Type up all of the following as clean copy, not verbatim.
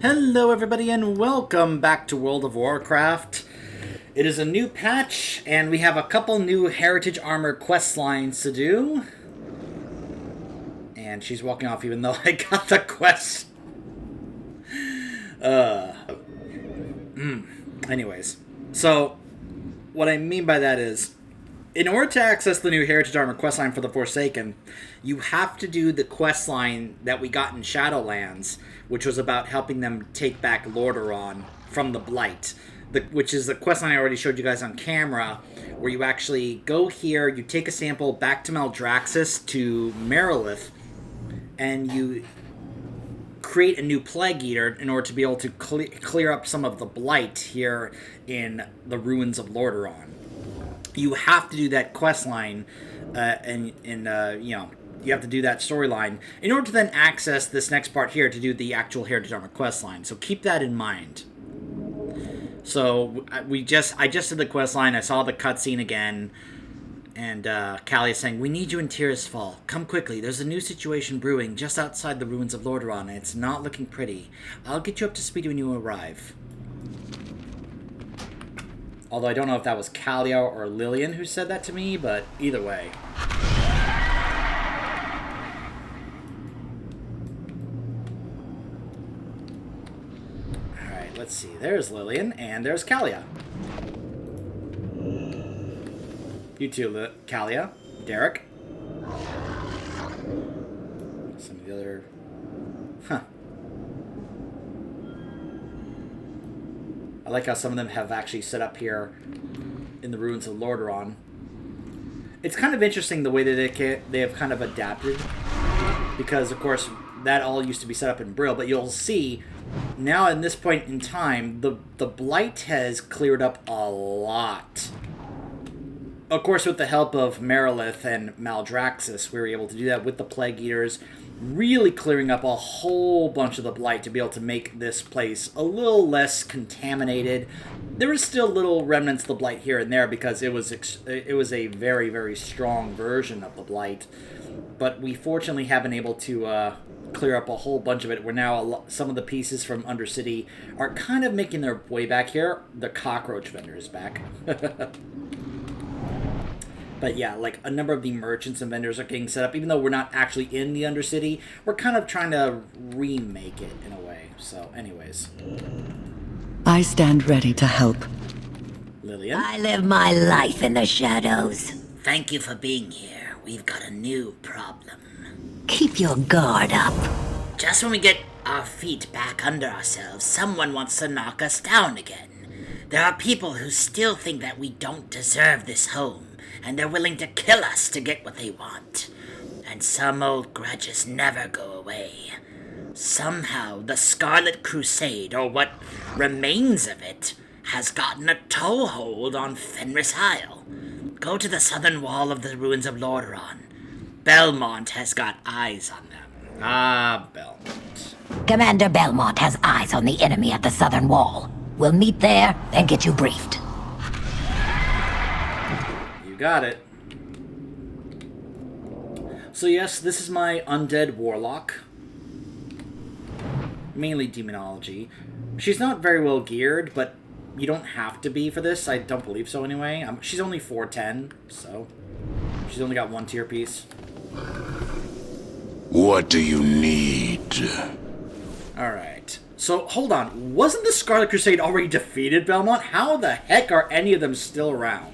Hello everybody and welcome back to World of Warcraft. It is a new patch and we have a couple new Heritage Armor quest lines to do. And she's walking off even though I got the quest. Anyways, so what I mean by that is, in order to access the new Heritage Armor questline for the Forsaken, you have to do the questline that we got in Shadowlands, which was about helping them take back Lordaeron from the Blight, which is the questline I already showed you guys on camera, where you actually go here, you take a sample back to Maldraxxus to Merilith, and you create a new Plague Eater in order to be able to clear up some of the Blight here in the ruins of Lordaeron. You have to do that quest line, and you have to do that storyline in order to then access this next part here to do the actual Heritage Armor quest line. So keep that in mind. So I just did the quest line. I saw the cutscene again, and Callie is saying, "We need you in Tirisfal. Come quickly. There's a new situation brewing just outside the ruins of Lordaeron, and it's not looking pretty. I'll get you up to speed when you arrive." Although I don't know if that was Kalia or Lillian who said that to me, but either way. Alright, let's see. There's Lillian, and there's Kalia. You too, Kalia. Derek. Some of the other... Huh. I like how some of them have actually set up here in the ruins of Lordaeron. It's kind of interesting the way that they have kind of adapted, because of course that all used to be set up in Brill, but you'll see now in this point in time the Blight has cleared up a lot. Of course, with the help of Merilith and Maldraxxus, we were able to do that with the Plague Eaters, really clearing up a whole bunch of the Blight to be able to make this place a little less contaminated. There is still little remnants of the Blight here and there because it was a very, very strong version of the Blight. But we fortunately have been able to clear up a whole bunch of it, where now some of the pieces from Undercity are kind of making their way back here. The cockroach vendor is back. But yeah, like a number of the merchants and vendors are getting set up. Even though we're not actually in the Undercity, we're kind of trying to remake it in a way. So anyways. I stand ready to help. Lillian? I live my life in the shadows. Thank you for being here. We've got a new problem. Keep your guard up. Just when we get our feet back under ourselves, someone wants to knock us down again. There are people who still think that we don't deserve this home, and they're willing to kill us to get what they want. And some old grudges never go away. Somehow, the Scarlet Crusade, or what remains of it, has gotten a toehold on Fenris Isle. Go to the southern wall of the ruins of Lordaeron. Belmont has got eyes on them. Ah, Belmont. Commander Belmont has eyes on the enemy at the southern wall. We'll meet there and get you briefed. Got it. So yes, this is my Undead Warlock. Mainly Demonology. She's not very well geared, but you don't have to be for this. I don't believe so anyway. She's only 410, so she's only got one tier piece. What do you need? Alright. So, hold on. Wasn't the Scarlet Crusade already defeated, Belmont? How the heck are any of them still around?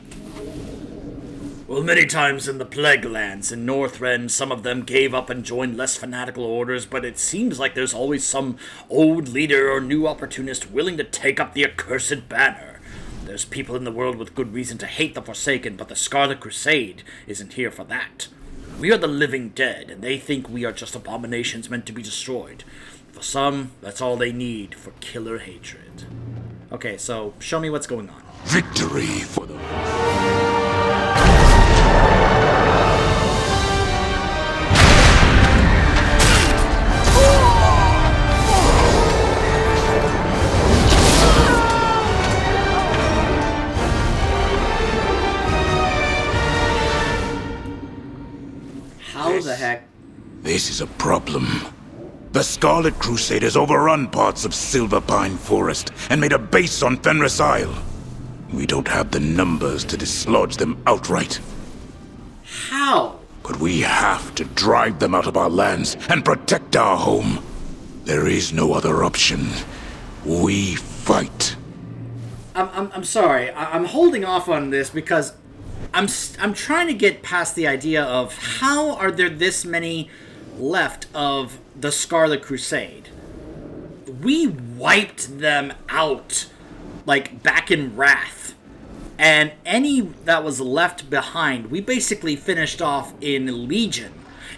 Well, many times in the Plague Lands in Northrend, some of them gave up and joined less fanatical orders, but it seems like there's always some old leader or new opportunist willing to take up the accursed banner. There's people in the world with good reason to hate the Forsaken, but the Scarlet Crusade isn't here for that. We are the living dead, and they think we are just abominations meant to be destroyed. For some, that's all they need for killer hatred. Okay, so show me what's going on. Victory for the... How the heck? This is a problem. The Scarlet Crusade has overrun parts of Silver Pine Forest and made a base on Fenris Isle. We don't have the numbers to dislodge them outright. How? But we have to drive them out of our lands and protect our home. There is no other option. We fight. I'm sorry. I'm holding off on this because I'm trying to get past the idea of how are there this many left of the Scarlet Crusade. We wiped them out, like, back in Wrath. And any that was left behind, we basically finished off in Legion.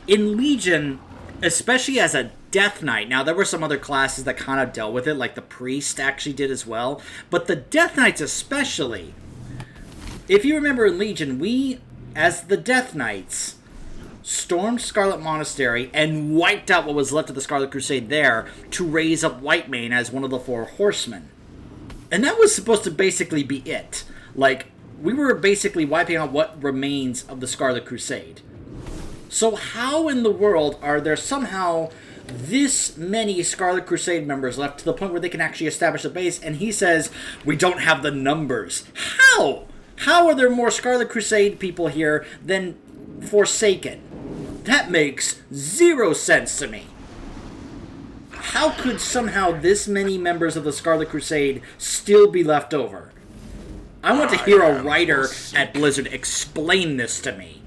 In Legion, especially as a Death Knight, now there were some other classes that kind of dealt with it, like the Priest actually did as well, but the Death Knights especially, if you remember in Legion, we, as the Death Knights, stormed Scarlet Monastery and wiped out what was left of the Scarlet Crusade there to raise up Whitemane as one of the 4 horsemen. And that was supposed to basically be it. Like, we were basically wiping out what remains of the Scarlet Crusade. So how in the world are there somehow this many Scarlet Crusade members left to the point where they can actually establish a base? And he says, we don't have the numbers. How? How are there more Scarlet Crusade people here than Forsaken? That makes 0 sense to me. How could somehow this many members of the Scarlet Crusade still be left over? I want to hear a writer at Blizzard explain this to me.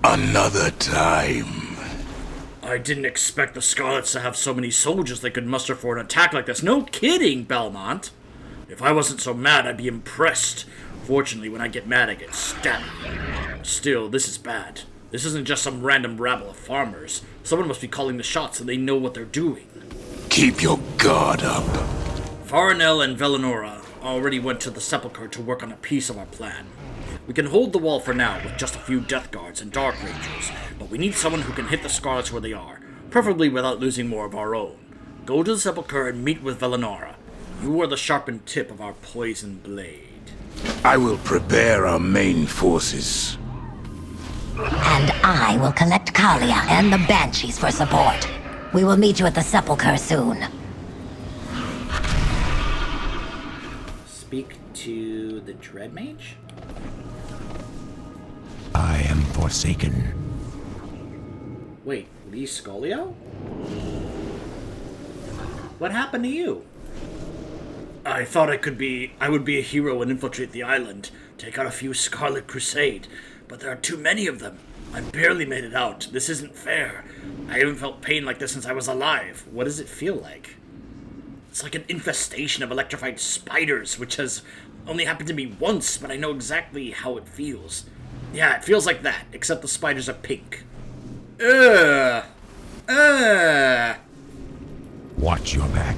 Another time. I didn't expect the Scarlets to have so many soldiers they could muster for an attack like this. No kidding, Belmont. If I wasn't so mad, I'd be impressed. Fortunately, when I get mad, I get stabbed. Still, this is bad. This isn't just some random rabble of farmers. Someone must be calling the shots and they know what they're doing. Keep your guard up. Farinell and Velenora already went to the Sepulchre to work on a piece of our plan. We can hold the wall for now with just a few Death Guards and Dark Rangers, but we need someone who can hit the Scarlets where they are, preferably without losing more of our own. Go to the Sepulchre and meet with Velenora. You are the sharpened tip of our poison blade. I will prepare our main forces. And I will collect Kalia and the Banshees for support. We will meet you at the Sepulchre soon. Speak to the Dread Mage? I am Forsaken. Wait, Lee Scolio? What happened to you? I thought I would be a hero and infiltrate the island, take out a few Scarlet Crusade, but there are too many of them. I barely made it out. This isn't fair. I haven't felt pain like this since I was alive. What does it feel like? It's like an infestation of electrified spiders, which has only happened to me once, but I know exactly how it feels. Yeah, it feels like that, except the spiders are pink. Watch your back.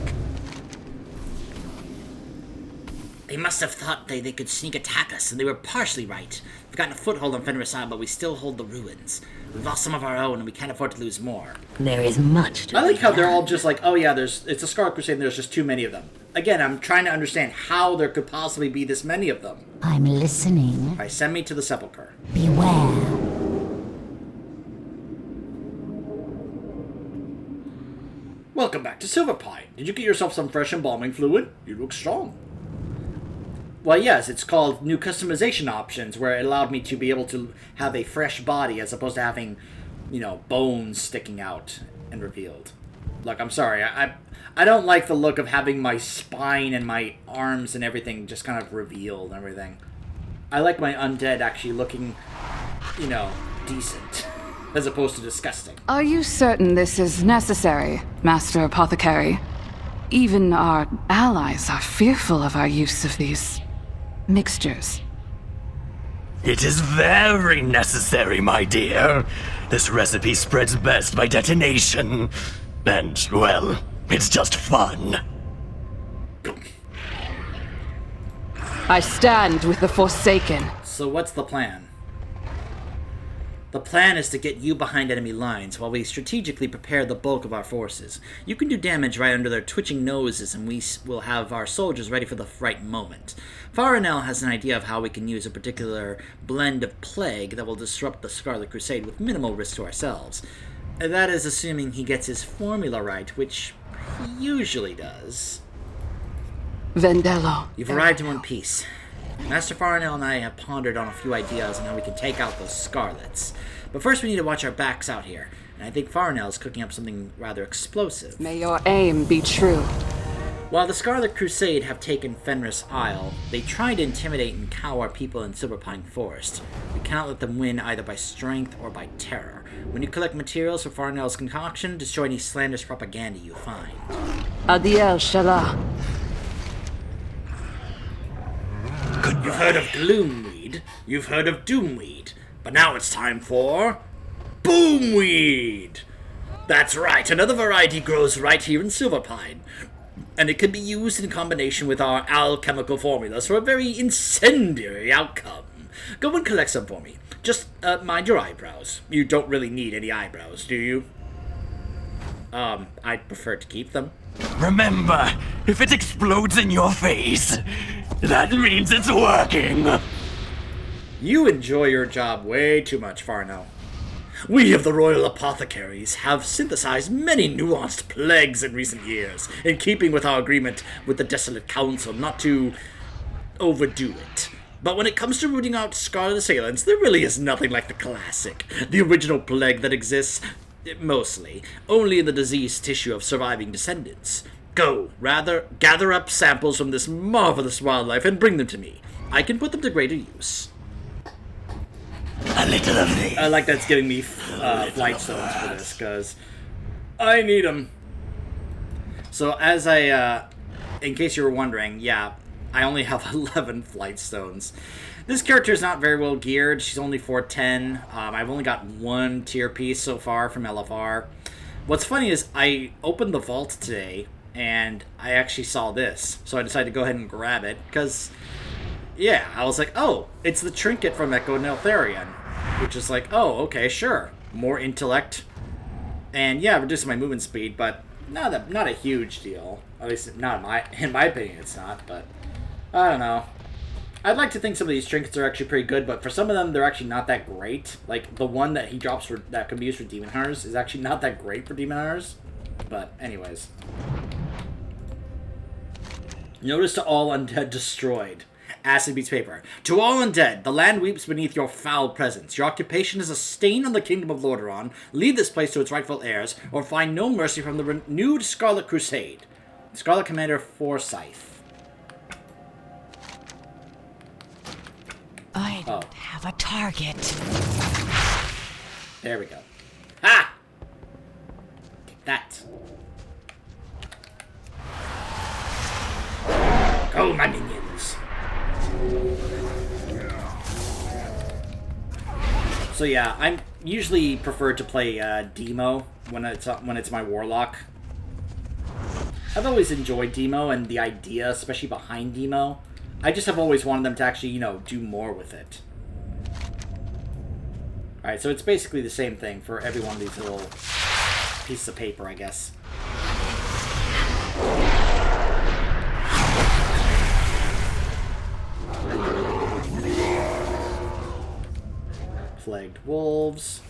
They must have thought they could sneak attack us, and they were partially right. We've gotten a foothold on Fenris Isle, but we still hold the ruins. We've lost some of our own, and we can't afford to lose more. There is much to I like be how they're done. all just like, oh yeah, it's a Scarlet Crusade and there's just too many of them. Again, I'm trying to understand how there could possibly be this many of them. I'm listening. Alright, send me to the Sepulchre. Beware. Welcome back to Silverpine. Did you get yourself some fresh embalming fluid? You look strong. Well, yes, it's called new customization options, where it allowed me to be able to have a fresh body as opposed to having, bones sticking out and revealed. Look, I'm sorry, I don't like the look of having my spine and my arms and everything just kind of revealed and everything. I like my undead actually looking, decent, as opposed to disgusting. Are you certain this is necessary, Master Apothecary? Even our allies are fearful of our use of these mixtures. It is very necessary, my dear. This recipe spreads best by detonation. And, well, it's just fun. I stand with the Forsaken. So what's the plan? The plan is to get you behind enemy lines while we strategically prepare the bulk of our forces. You can do damage right under their twitching noses, and we will have our soldiers ready for the right moment. Farinell has an idea of how we can use a particular blend of plague that will disrupt the Scarlet Crusade with minimal risk to ourselves. And that is assuming he gets his formula right, which he usually does. Vendello. You've arrived in one piece. Master Farnell and I have pondered on a few ideas on how we can take out those Scarlets. But first we need to watch our backs out here, and I think Farnell's cooking up something rather explosive. May your aim be true. While the Scarlet Crusade have taken Fenris Isle, they try to intimidate and cow our people in Silverpine Forest. We cannot let them win either by strength or by terror. When you collect materials for Farnell's concoction, destroy any slanderous propaganda you find. Adiel Shala. You've heard of Gloomweed, you've heard of Doomweed, but now it's time for Boomweed! That's right, another variety grows right here in Silverpine, and it can be used in combination with our alchemical formulas for a very incendiary outcome. Go and collect some for me. Just mind your eyebrows. You don't really need any eyebrows, do you? I'd prefer to keep them. Remember, if it explodes in your face, that means it's working. You enjoy your job way too much, Farnell. We of the Royal Apothecaries have synthesized many nuanced plagues in recent years, in keeping with our agreement with the Desolate Council not to overdo it. But when it comes to rooting out Scarlet Assailants, there really is nothing like the classic, the original plague that exists, mostly, only in the diseased tissue of surviving descendants. Go, rather, gather up samples from this marvelous wildlife and bring them to me. I can put them to greater use. A little of this. I like that's giving me flight stones for this, because I need them. So as in case you were wondering, yeah, I only have 11 flight stones. This character is not very well geared. She's only 410. I've only got one tier piece so far from LFR. What's funny is I opened the vault today, and I actually saw this. So I decided to go ahead and grab it, because, yeah, I was like, oh, it's the trinket from Echo Neltharion. Which is like, oh, okay, sure. More intellect. And yeah, reducing my movement speed, but not a huge deal. At least not in my opinion it's not, but I don't know. I'd like to think some of these trinkets are actually pretty good, but for some of them they're actually not that great. Like the one that he drops for that can be used for Demon Hunters is actually not that great for Demon Hunters. But anyways. Notice to all undead destroyed. Acid beats paper. To all undead, the land weeps beneath your foul presence. Your occupation is a stain on the kingdom of Lordaeron. Leave this place to its rightful heirs, or find no mercy from the renewed Scarlet Crusade. Scarlet Commander Forsyth. I don't have a target. There we go. Ha! Take that. Go, my minions. So yeah, I'm usually prefer to play Demo when it's my Warlock. I've always enjoyed Demo and the idea, especially behind Demo. I just have always wanted them to actually, you know, do more with it. Alright, so it's basically the same thing for every one of these little pieces of paper, I guess. Plagued wolves.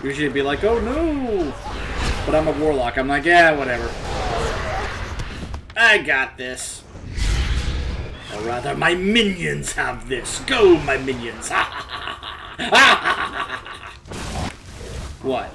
Usually it'd be like, oh no! But I'm a warlock. I'm like, yeah, whatever. I got this. Or rather, my minions have this. Go, my minions! What?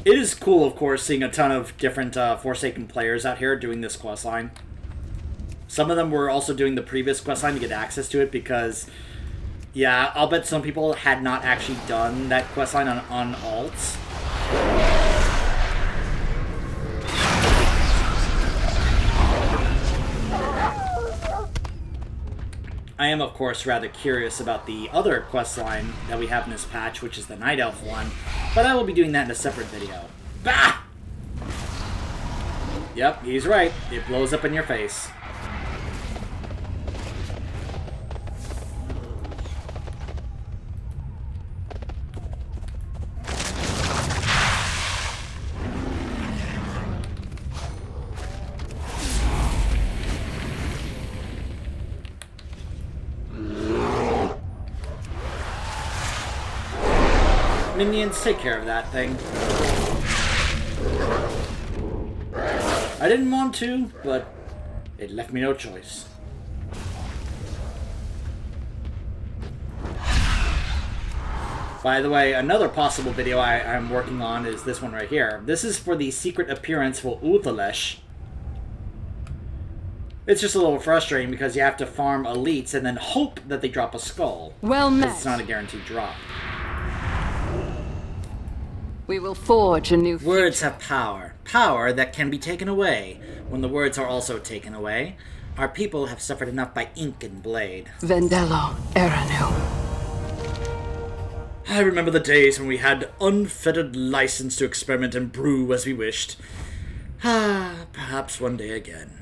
It is cool, of course, seeing a ton of different Forsaken players out here doing this questline. Some of them were also doing the previous questline to get access to it because, yeah, I'll bet some people had not actually done that questline on alts. I am, of course, rather curious about the other questline that we have in this patch, which is the Night Elf one, but I will be doing that in a separate video. Bah! Yep, he's right. It blows up in your face. Minions, take care of that thing. I didn't want to, but it left me no choice. By the way, another possible video I'm working on is this one right here. This is for the secret appearance for Uthalesh. It's just a little frustrating because you have to farm elites and then hope that they drop a skull. Well met. It's not a guaranteed drop. We will forge a new Words have power. Power that can be taken away. When the words are also taken away, our people have suffered enough by ink and blade. Vendello Eranu. I remember the days when we had unfettered license to experiment and brew as we wished. Perhaps one day again.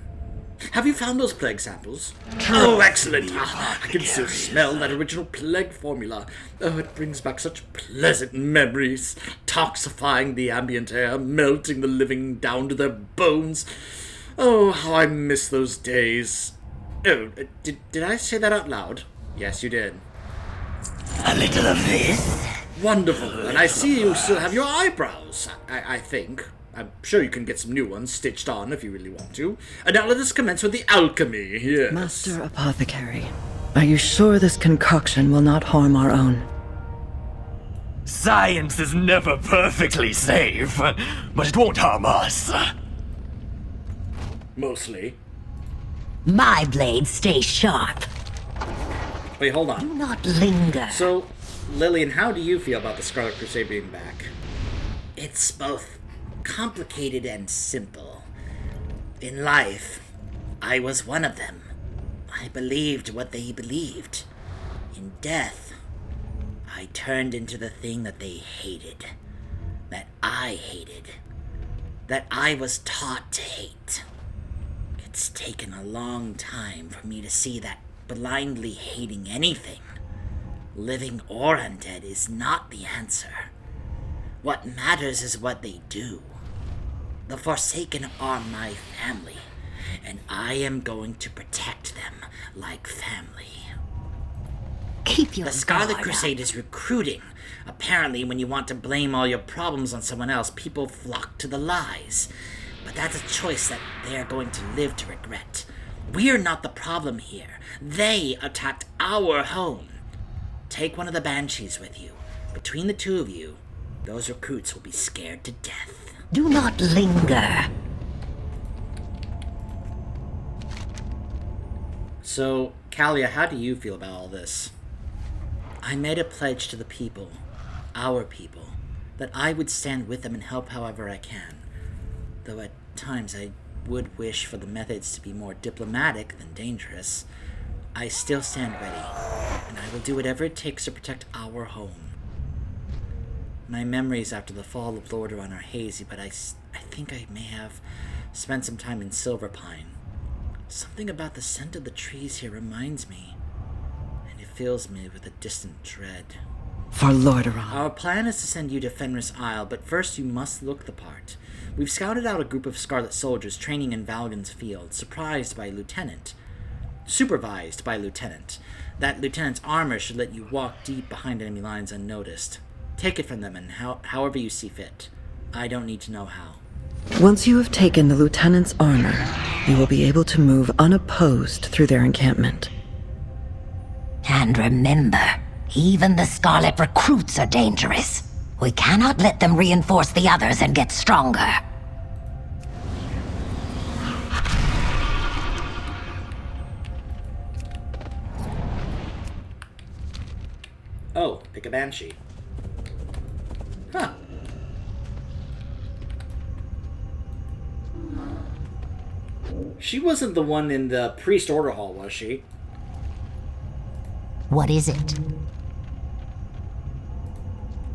Have you found those plague samples? Oh, excellent! I can still smell that original plague formula. Oh, it brings back such pleasant memories. Toxifying the ambient air, melting the living down to their bones. Oh, how I miss those days. Oh, did I say that out loud? Yes, you did. A little of this. Wonderful, and I see you still have your eyebrows, I think. I'm sure you can get some new ones stitched on if you really want to. And now let us commence with the alchemy, yes. Master Apothecary, are you sure this concoction will not harm our own? Science is never perfectly safe, but it won't harm us. Mostly. My blade stays sharp. Wait, hold on. Do not linger. So, Lillian, how do you feel about the Scarlet Crusade being back? It's both complicated and simple. In life, I was one of them. I believed what they believed. In death, I turned into the thing that they hated. That I hated. That I was taught to hate. It's taken a long time for me to see that blindly hating anything, living or undead, is not the answer. What matters is what they do. The Forsaken are my family, and I am going to protect them like family. Keep your The Scarlet guard Crusade up. is recruiting. Apparently, when you want to blame all your problems on someone else, people flock to the lies. But that's a choice that they are going to live to regret. We're not the problem here. They attacked our home. Take one of the Banshees with you. Between the two of you, those recruits will be scared to death. Do not linger. So, Kalia, how do you feel about all this? I made a pledge to the people, our people, that I would stand with them and help however I can. Though at times I would wish for the methods to be more diplomatic than dangerous, I still stand ready, and I will do whatever it takes to protect our home. My memories after the fall of Lordaeron are hazy, but I think I may have spent some time in Silverpine. Something about the scent of the trees here reminds me, and it fills me with a distant dread. For Lordaeron. Our plan is to send you to Fenris Isle, but first you must look the part. We've scouted out a group of Scarlet soldiers training in Valgon's field, supervised by a lieutenant. That lieutenant's armor should let you walk deep behind enemy lines unnoticed. Take it from them and however you see fit. I don't need to know how. Once you have taken the lieutenant's armor, you will be able to move unopposed through their encampment. And remember, even the Scarlet recruits are dangerous. We cannot let them reinforce the others and get stronger. Oh, pick a Banshee. Huh. She wasn't the one in the priest order hall, was she? What is it?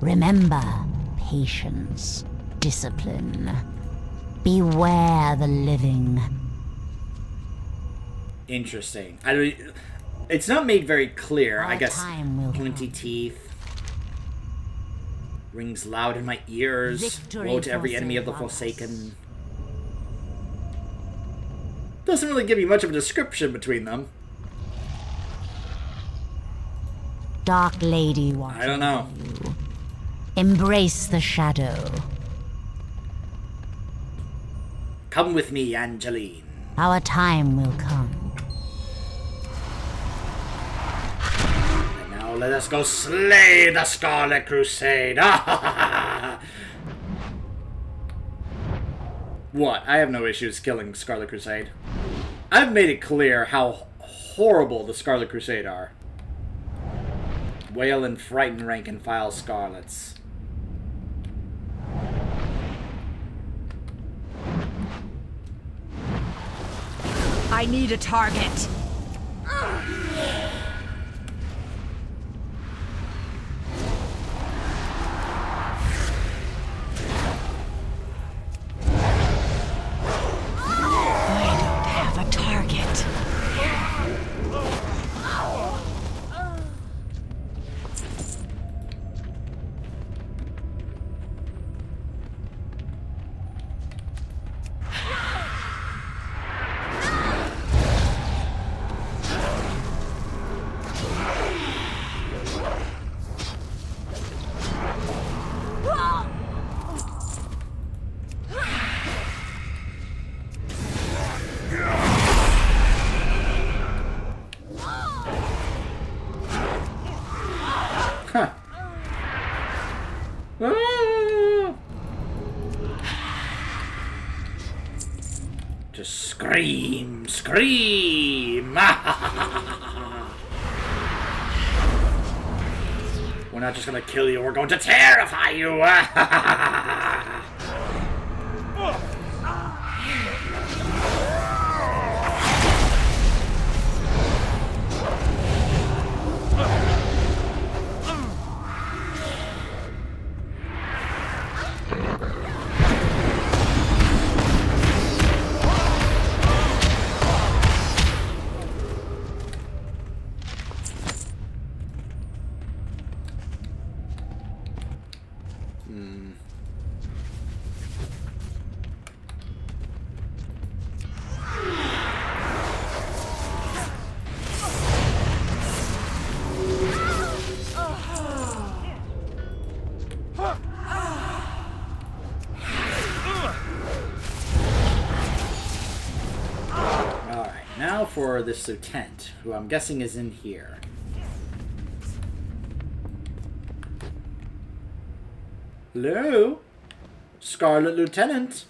Remember, patience, discipline. Beware the living. Interesting. It's not made very clear. Our I guess time will pointy come. teeth. Rings loud in my ears. Victory Woe to every enemy of the forsaken us. Forsaken. Doesn't really give you much of a description between them. Dark Lady watching I don't know. you. Embrace the shadow. Come with me, Angeline. Our time will come. And now let us go slay the Scarlet Crusade. What? I have no issues killing Scarlet Crusade. I've made it clear how horrible the Scarlet Crusade are. Wail and frighten rank and file Scarlets. I need a target. I don't have a target. Huh. Ah! Just scream, scream! We're not just gonna kill you, we're going to terrify you! Now for this lieutenant, who I'm guessing is in here. Hello? Scarlet Lieutenant?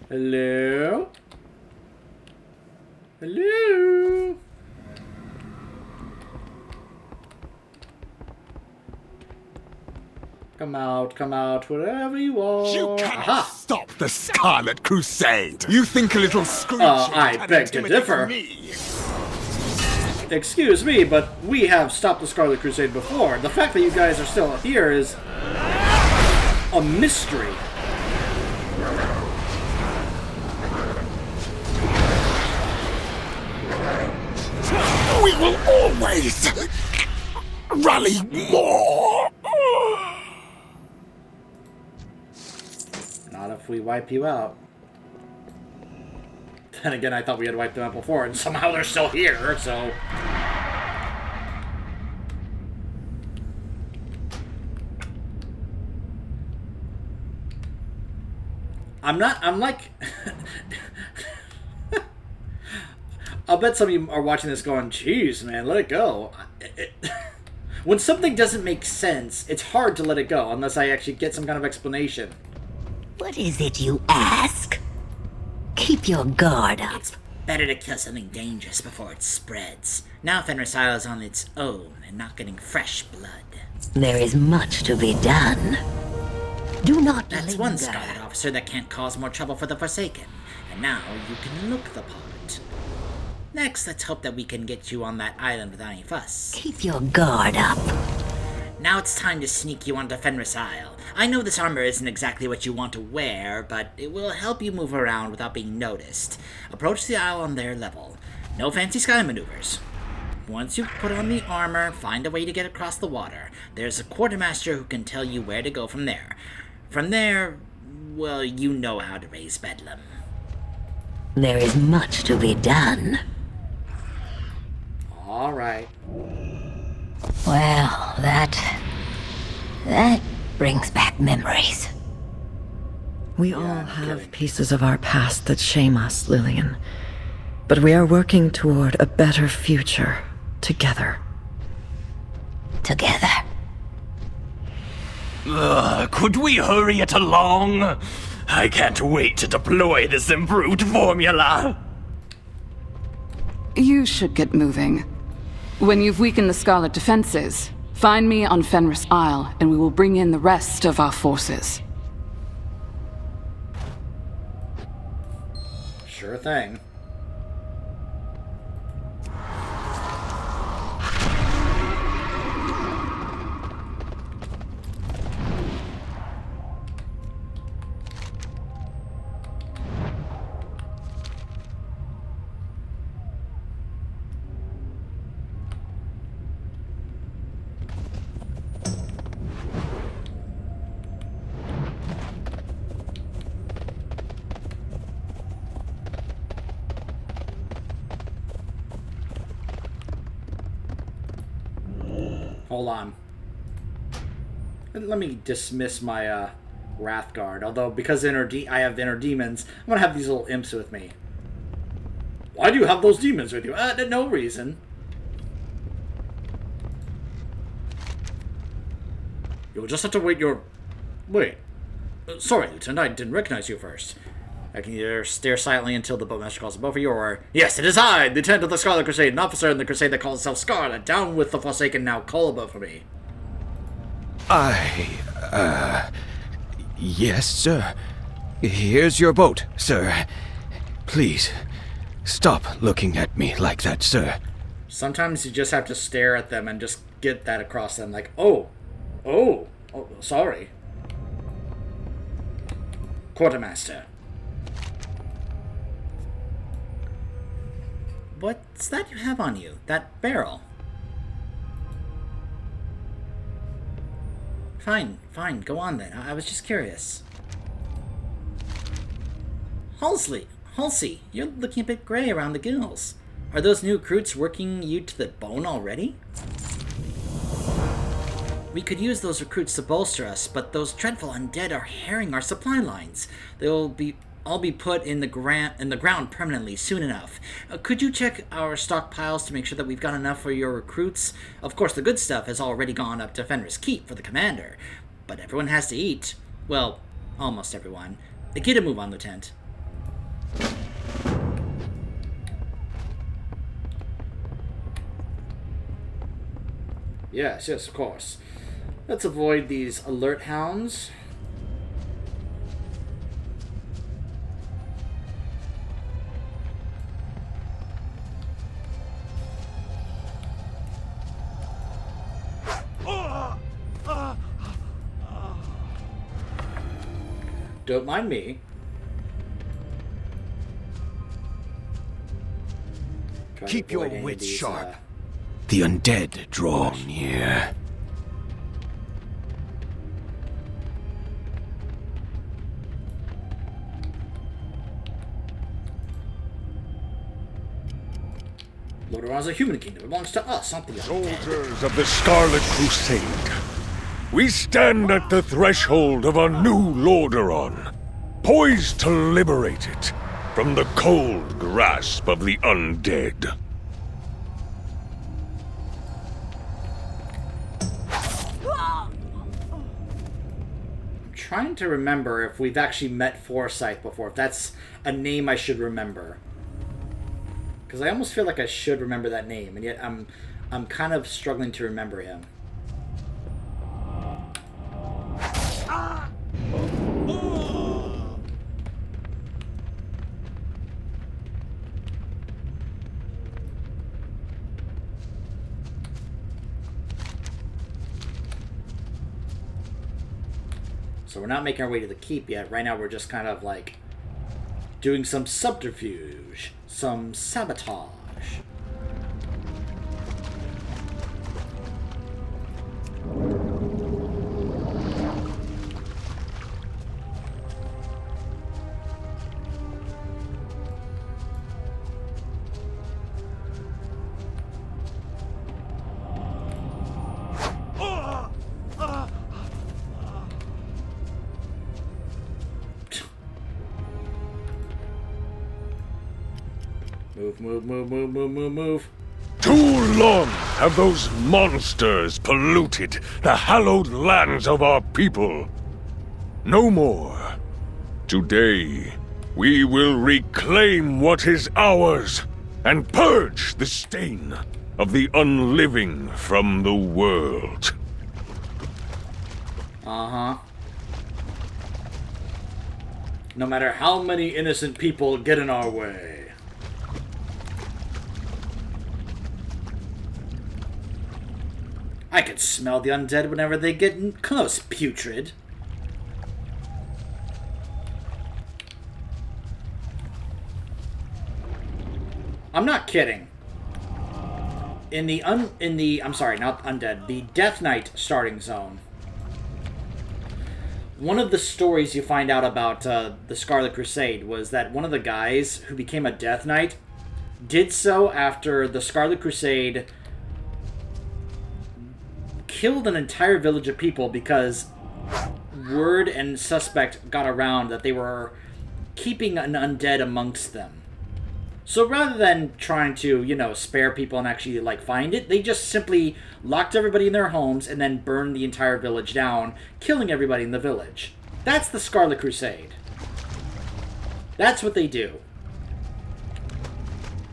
Hello? Hello? Come out, wherever you are. You cannot Aha! stop the Scarlet Crusade! You think a little screeching I can beg to intimidate differ. me? Excuse me, but we have stopped the Scarlet Crusade before. The fact that you guys are still here is a mystery. We will always rally more! Not if we wipe you out. Then again, I thought we had wiped them out before, and somehow they're still here, so... I'm like... I'll bet some of you are watching this going, geez, man, let it go. When something doesn't make sense, it's hard to let it go, unless I actually get some kind of explanation. What is it you ask? Keep your guard up. It's better to kill something dangerous before it spreads. Now Fenris Isle is on its own and not getting fresh blood. There is much to be done. Do not That's linger. one Scarlet officer that can't cause more trouble for the Forsaken. And now you can look the part. Next, let's hope that we can get you on that island without any fuss. Keep your guard up. Now it's time to sneak you onto Fenris Isle. I know this armor isn't exactly what you want to wear, but it will help you move around without being noticed. Approach the isle on their level. No fancy sky maneuvers. Once you put on the armor, find a way to get across the water. There's a quartermaster who can tell you where to go from there. From there, well, you know how to raise bedlam. There is much to be done. Alright. Well, that brings back memories. We all have pieces of our past that shame us, Lillian. But we are working toward a better future together. Together. Could we hurry it along? I can't wait to deploy this improved formula. You should get moving. When you've weakened the Scarlet defenses, find me on Fenris Isle, and we will bring in the rest of our forces. Sure thing. Hold on. Let me dismiss my Wrath Guard. Although, because I have inner demons, I'm going to have these little imps with me. Why do you have those demons with you? No reason. You'll just have to wait your... Wait. Sorry, Lieutenant, I didn't recognize you first. I can either stare silently until the boatmaster calls above you, or... Yes, it is I, Lieutenant of the Scarlet Crusade, an officer in the crusade that calls itself Scarlet. Down with the Forsaken now, call above for me. Yes, sir. Here's your boat, sir. Please, stop looking at me like that, sir. Sometimes you just have to stare at them and just get that across them, like, oh, sorry. Quartermaster. What's that you have on you? That barrel? Fine, go on then. I was just curious. Halsey, you're looking a bit gray around the gills. Are those new recruits working you to the bone already? We could use those recruits to bolster us, but those dreadful undead are harrying our supply lines. They'll all be put in the ground permanently soon enough. Could you check our stockpiles to make sure that we've got enough for your recruits? Of course, the good stuff has already gone up to Fenris Keep for the commander, but everyone has to eat. Well, almost everyone. Get a move on, Lieutenant. Yes, of course. Let's avoid these alert hounds. Don't mind me. Keep your wits sharp. The undead draw near. Lordaeron's a human kingdom. It belongs to us, not the undead. Soldiers of the Scarlet Crusade, we stand at the threshold of a new Lordaeron, poised to liberate it from the cold grasp of the undead. I'm trying to remember if we've actually met Forsyth before, if that's a name I should remember. Because I almost feel like I should remember that name, and yet I'm kind of struggling to remember him. So we're not making our way to the keep yet. Right now we're just kind of like doing some subterfuge, some sabotage. Move. Too long have those monsters polluted the hallowed lands of our people. No more. Today, we will reclaim what is ours and purge the stain of the unliving from the world. Uh-huh. No matter how many innocent people get in our way. I can smell the undead whenever they get close, putrid. I'm not kidding. In the I'm sorry, not undead, the Death Knight starting zone. One of the stories you find out about the Scarlet Crusade was that one of the guys who became a Death Knight did so after the Scarlet Crusade killed an entire village of people because word and suspect got around that they were keeping an undead amongst them. So rather than trying to, you know, spare people and actually, like, find it, they just simply locked everybody in their homes and then burned the entire village down, killing everybody in the village. That's the Scarlet Crusade. That's what they do.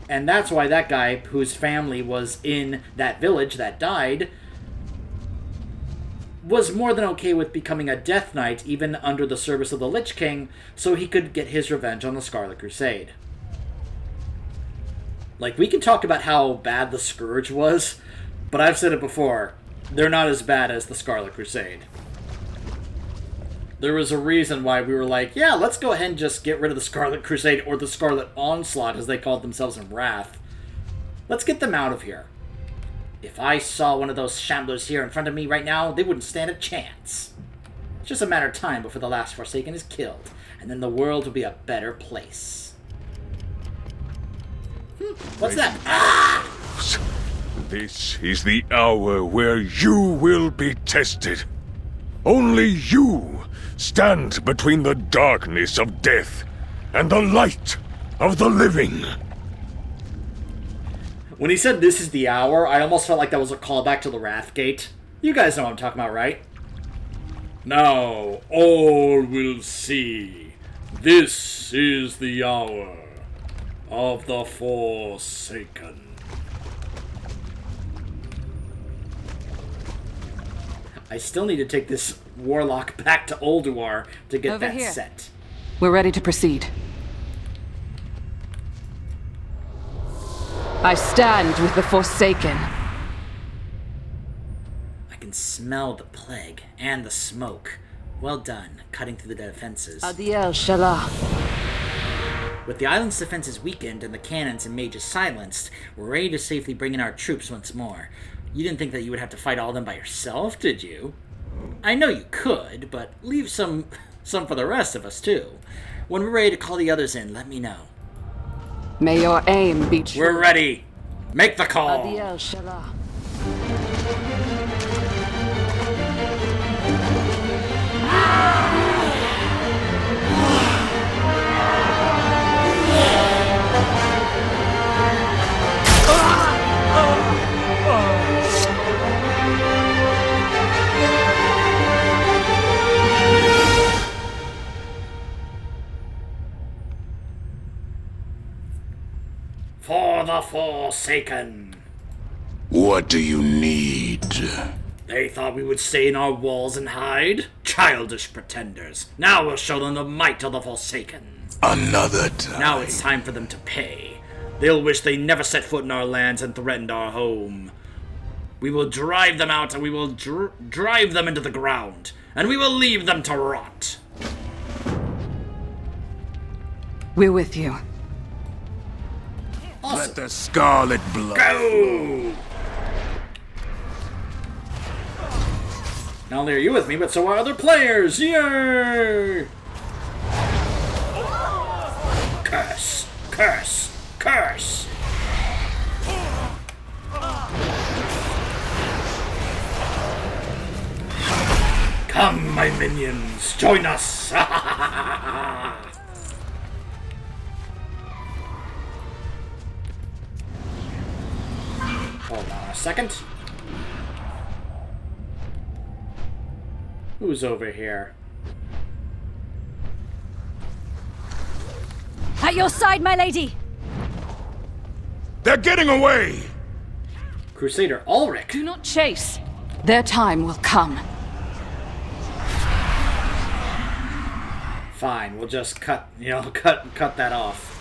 And that's why that guy, whose family was in that village that died, was more than okay with becoming a Death Knight, even under the service of the Lich King, so he could get his revenge on the Scarlet Crusade. Like, we can talk about how bad the Scourge was, but I've said it before, they're not as bad as the Scarlet Crusade. There was a reason why we were like, yeah, let's go ahead and just get rid of the Scarlet Crusade, or the Scarlet Onslaught, as they called themselves in Wrath. Let's get them out of here. If I saw one of those shamblers here in front of me right now, they wouldn't stand a chance. It's just a matter of time before the last Forsaken is killed, and then the world will be a better place. What's that? Ah! This is the hour where you will be tested. Only you stand between the darkness of death and the light of the living. When he said this is the hour, I almost felt like that was a callback to the Wrathgate. You guys know what I'm talking about, right? Now, all will see. This is the hour of the Forsaken. I still need to take this warlock back to Ulduar to get Over that here. set. We're ready to proceed. I stand with the Forsaken. I can smell the plague and the smoke. Well done, cutting through the defenses. Adiel Shalah. With the island's defenses weakened and the cannons and mages silenced, we're ready to safely bring in our troops once more. You didn't think that you would have to fight all of them by yourself, did you? I know you could, but leave some for the rest of us, too. When we're ready to call the others in, let me know. May your aim be true. We're ready. Make the call. Adiel Shalah. For the Forsaken. What do you need? They thought we would stay in our walls and hide? Childish pretenders. Now we'll show them the might of the Forsaken. Another time. Now it's time for them to pay. They'll wish they never set foot in our lands and threatened our home. We will drive them out and we will drive them into the ground. and we will leave them to rot. We're with you. Awesome. Let the scarlet blood Go! Not only are you with me, but so are other players! Yay! Curse! Curse! Curse! Come, my minions! Join us! Hold on a second. Who's over here? At your side, my lady! They're getting away! Crusader Ulrich. Do not chase. Their time will come. Fine, we'll just cut that off.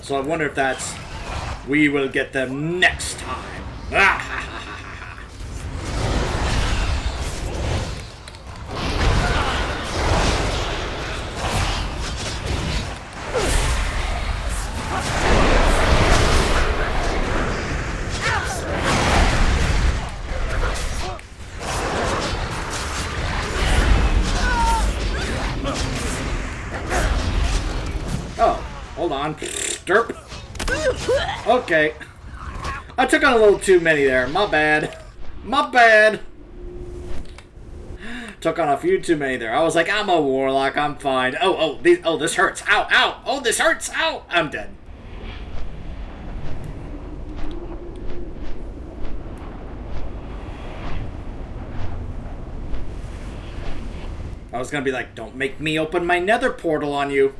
So I wonder if that's we will get them next time. Hold on. Derp. Okay. I took on a little too many there. My bad. My bad. Took on a few too many there. I was like, I'm a warlock. I'm fine. Oh, this hurts. Ow, ow. Oh, this hurts. Ow. I'm dead. I was gonna be like, don't make me open my nether portal on you.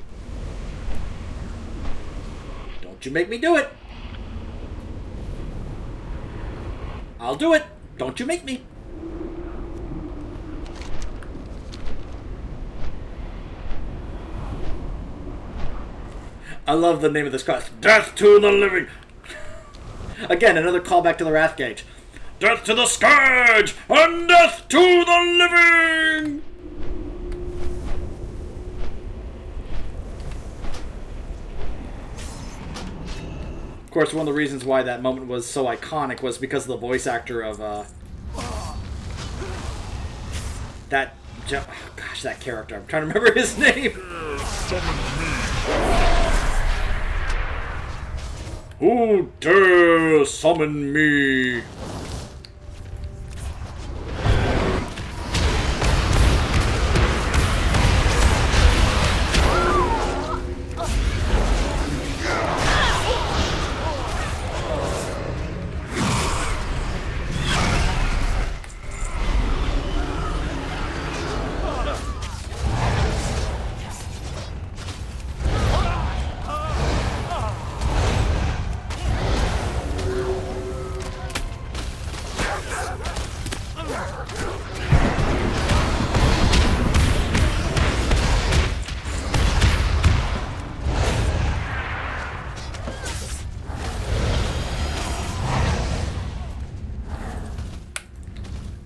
Don't you make me do it. I'll do it. Don't you make me. I love the name of this class. Death to the living. Again, another callback to the Wrath Gauge. Death to the Scourge and death to the living. Of course, one of the reasons why that moment was so iconic was because of the voice actor of that character. I'm trying to remember his name. Who dare summon me?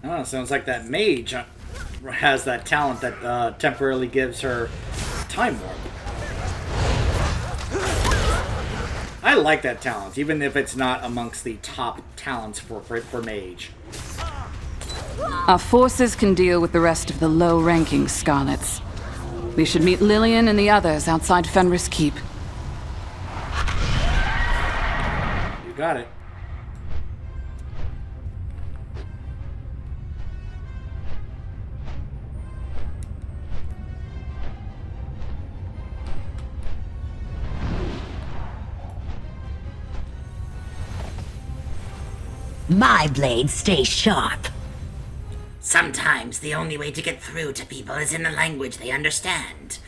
Oh, sounds like that mage has that talent that temporarily gives her time warp. I like that talent, even if it's not amongst the top talents for mage. Our forces can deal with the rest of the low-ranking Scarlets. We should meet Lillian and the others outside Fenris Keep. You got it. My blades stay sharp. Sometimes the only way to get through to people is in a language they understand.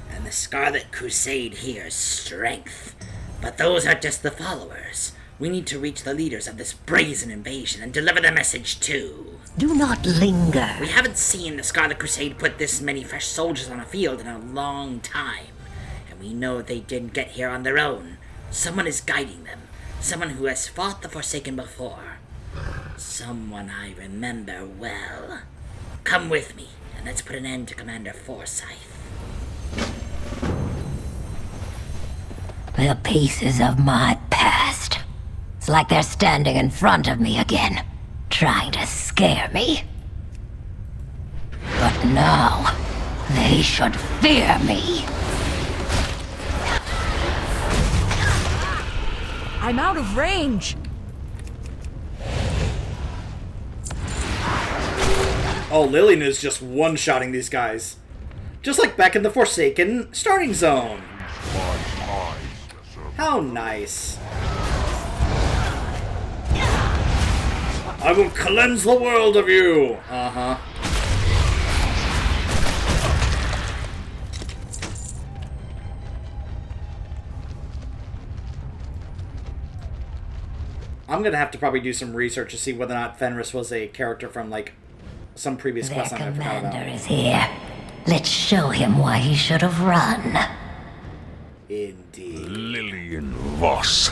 And the Scarlet Crusade hears strength. But those are just the followers. We need to reach the leaders of this brazen invasion and deliver the message too. Do not linger. We haven't seen the Scarlet Crusade put this many fresh soldiers on a field in a long time. And we know they didn't get here on their own. Someone is guiding them. Someone who has fought the Forsaken before. Someone I remember well. Come with me, and let's put an end to Commander Forsyth. The pieces of my past. It's like they're standing in front of me again, trying to scare me. But now, they should fear me. I'm out of range. Oh, Lillian is just one-shotting these guys. Just like back in the Forsaken starting zone. How nice. I will cleanse the world of you! Uh-huh. I'm gonna have to probably do some research to see whether or not Fenris was a character from, like, some previous Their questline I forgot about. commander is here. Let's show him why he should have run. Indeed. Lillian Voss.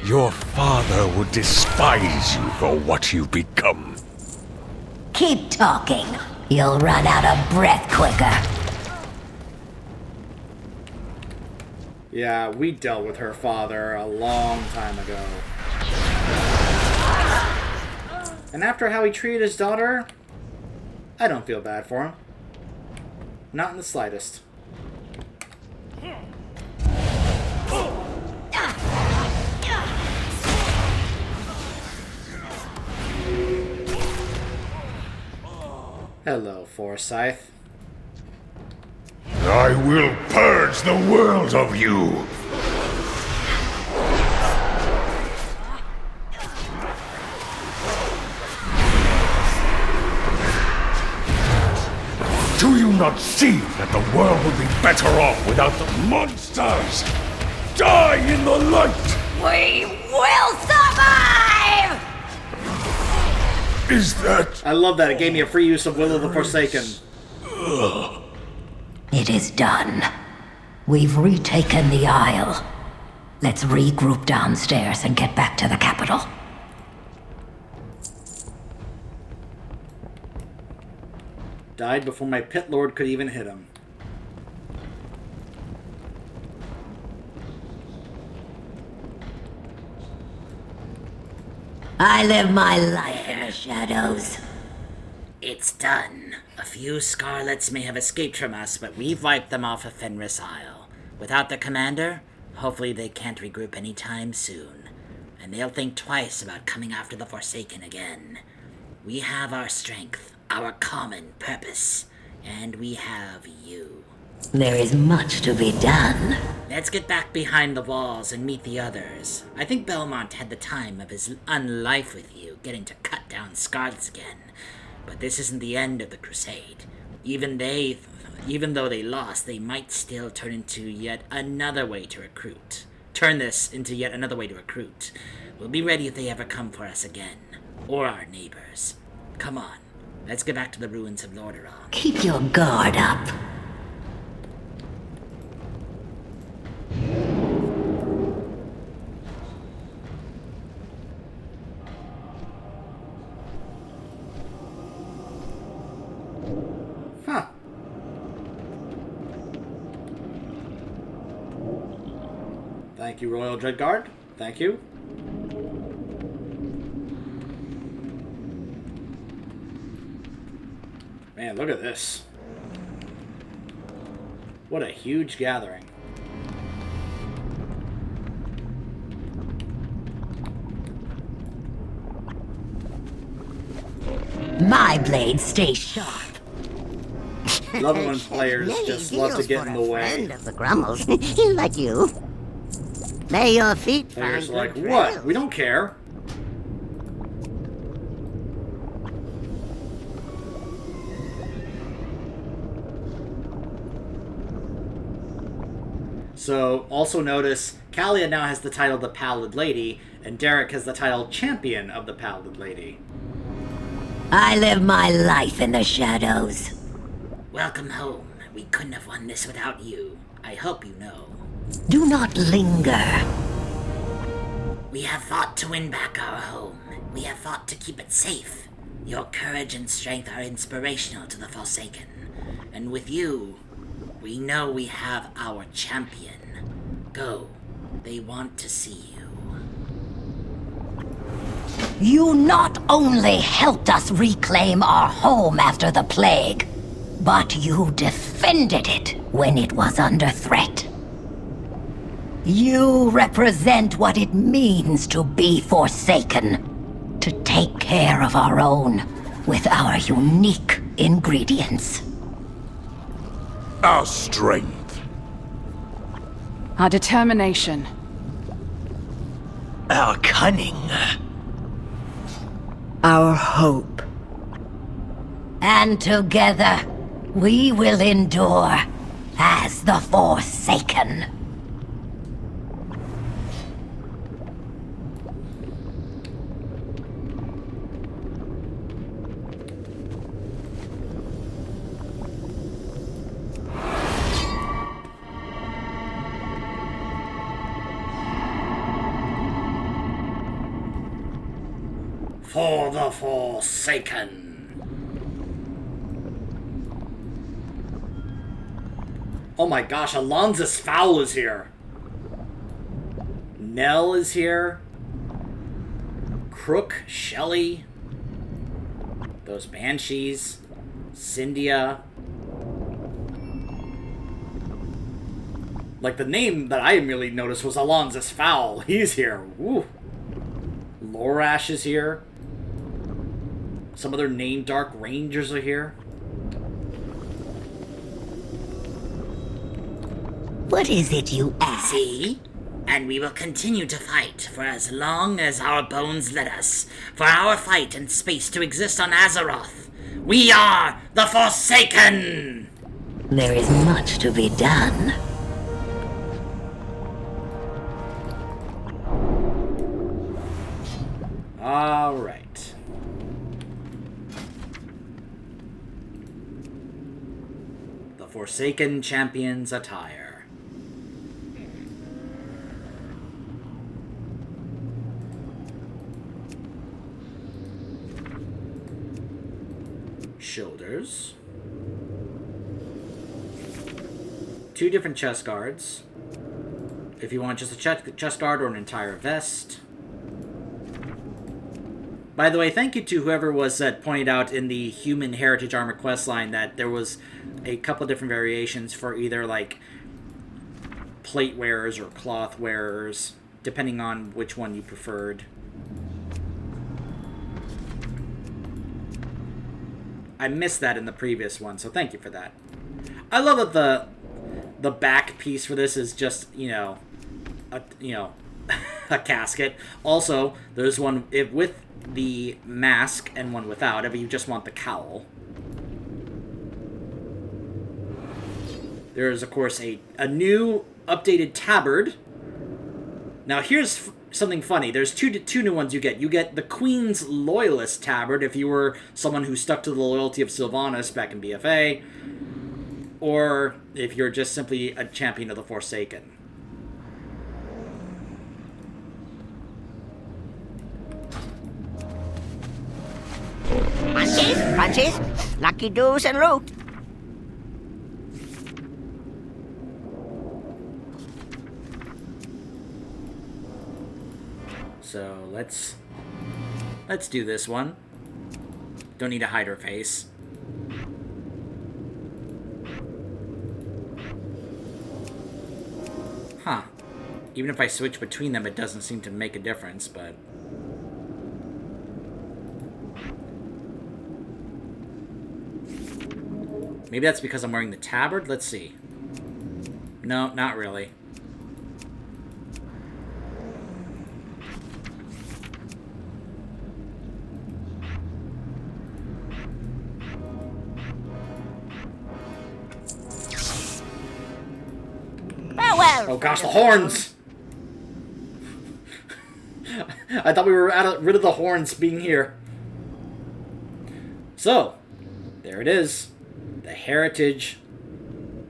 Your father would despise you for what you've become. Keep talking. You'll run out of breath quicker. Yeah, we dealt with her father a long time ago. And after how he treated his daughter, I don't feel bad for him. Not in the slightest. Hello, Forsyth. I will purge the world of you. Do you not see that the world would be better off without the monsters? Die in the light! We will survive! Is that... I love that. It gave me a free use of Will of the Forsaken. It is done. We've retaken the Isle. Let's regroup downstairs and get back to the capital. Died before my pit lord could even hit him. I live my life in the shadows. It's done. A few Scarlets may have escaped from us, but we've wiped them off of Fenris Isle. Without the commander, hopefully they can't regroup anytime soon. And they'll think twice about coming after the Forsaken again. We have our strength, our common purpose, and we have you. There is much to be done. Let's get back behind the walls and meet the others. I think Belmont had the time of his unlife with you, getting to cut down Scarlets again. But this isn't the end of the crusade. Even though they lost, they might still turn into yet another way to recruit. Turn this into yet another way to recruit. We'll be ready if they ever come for us again. Or our neighbors. Come on. Let's get back to the ruins of Lordaeron. Keep your guard up. Huh. Thank you, Royal Dreadguard. Thank you. Man, look at this. What a huge gathering. My blades stay sharp. Love it when players just love to get in the way. Friend of the Grummels, like you. May your feet Players find are like, good what? trails. We don't care. So, also notice, Kalia now has the title the Pallid Lady, and Derek has the title Champion of the Pallid Lady. I live my life in the shadows. Welcome home. We couldn't have won this without you. I hope you know. Do not linger. We have fought to win back our home. We have fought to keep it safe. Your courage and strength are inspirational to the Forsaken. And with you, we know we have our champion. Go. They want to see you. You not only helped us reclaim our home after the plague, but you defended it when it was under threat. You represent what it means to be Forsaken, to take care of our own with our unique ingredients. Our strength. Our determination. Our cunning. Our hope. And together, we will endure as the Forsaken. For the Forsaken. Oh my gosh, Alonza's Fowl is here. Nell is here. Crook, Shelly. Those Banshees. Cyndia. Like, the name that I immediately noticed was Alonza's Fowl. He's here. Woo. Lorash is here. Some other named Dark Rangers are here. What is it you ask? See? And we will continue to fight for as long as our bones let us. For our fight and space to exist on Azeroth. We are the Forsaken! There is much to be done. Alright. The Forsaken Champion's attire. Shoulders. 2 different chest guards. If you want just a chest guard or an entire vest. By the way, thank you to whoever was that pointed out in the Human Heritage Armor questline that there was a couple of different variations for either, like, plate wearers or cloth wearers, depending on which one you preferred. I missed that in the previous one, so thank you for that. I love that the back piece for this is just, a casket. Also, there's one with the mask and one without, if you just want the cowl. There is, of course, a new updated tabard. Now, here's something funny. There's two new ones you get. You get the Queen's Loyalist tabard, if you were someone who stuck to the loyalty of Sylvanas back in BFA, or if you're just simply a champion of the Forsaken. Crunchies, lucky doos and loot. So let's do this one. Don't need to hide her face. Huh. Even if I switch between them, it doesn't seem to make a difference, but... maybe that's because I'm wearing the tabard? Let's see. No, not really. Farewell! Oh gosh, the horns! I thought we were rid of the horns being here. So, there it is. The Heritage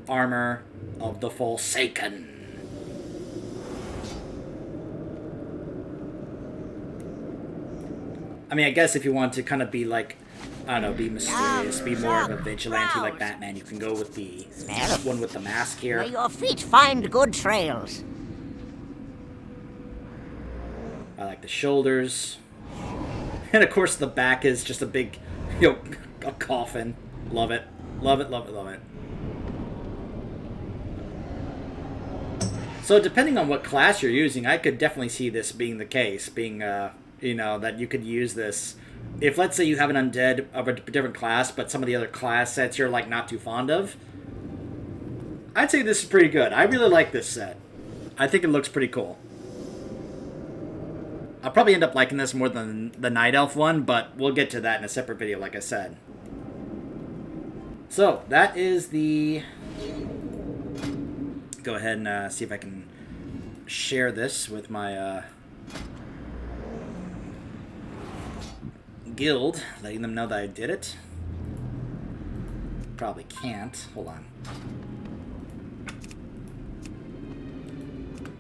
Armor of the Forsaken. I mean, I guess if you want to kind of be like, I don't know, be mysterious, be more of a vigilante like Batman, you can go with the one with the mask here. May your feet find good trails. I like the shoulders. And of course the back is just a big, a coffin. Love it. Love it, love it, love it. So depending on what class you're using, I could definitely see this being the case. Being, that you could use this. If, let's say, you have an undead of a different class, but some of the other class sets you're, like, not too fond of, I'd say this is pretty good. I really like this set. I think it looks pretty cool. I'll probably end up liking this more than the Night Elf one, but we'll get to that in a separate video, like I said. So, that is the... Go ahead and see if I can share this with my guild, letting them know that I did it. Probably can't. Hold on.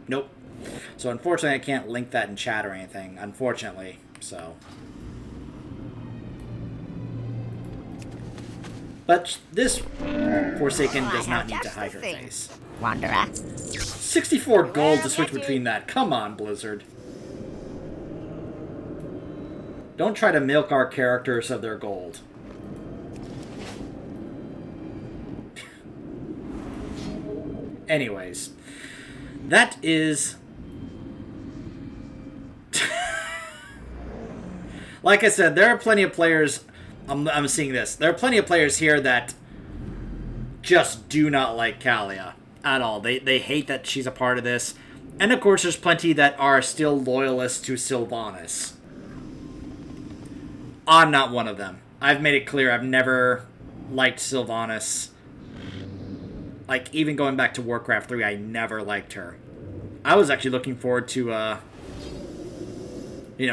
Nope. So unfortunately I can't link that in chat or anything, unfortunately, so. But this Forsaken does not need to hide her face. Wanderer. 64 gold to switch between that. Come on, Blizzard. Don't try to milk our characters of their gold. Anyways, that is... Like I said, there are plenty of players... I'm seeing this. There are plenty of players here that just do not like Kalia at all. They hate that she's a part of this. And of course, there's plenty that are still loyalists to Sylvanas. I'm not one of them. I've made it clear I've never liked Sylvanas. Like, even going back to Warcraft 3, I never liked her. I was actually looking forward to,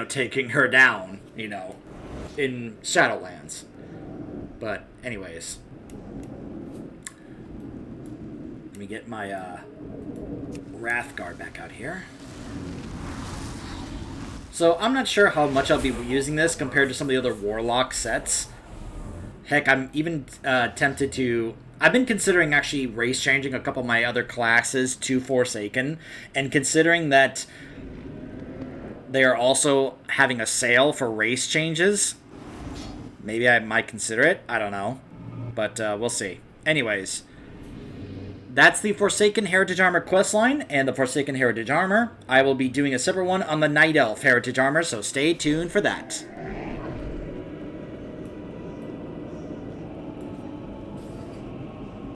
taking her down, in Shadowlands. But, anyways. Let me get my, Wrathguard back out here. So, I'm not sure how much I'll be using this compared to some of the other Warlock sets. Heck, I'm even tempted to... I've been considering actually race changing a couple of my other classes to Forsaken, and considering that they are also having a sale for race changes, maybe I might consider it. I don't know. But we'll see. Anyways, that's the Forsaken Heritage Armor questline and the Forsaken Heritage Armor. I will be doing a separate one on the Night Elf Heritage Armor, so stay tuned for that.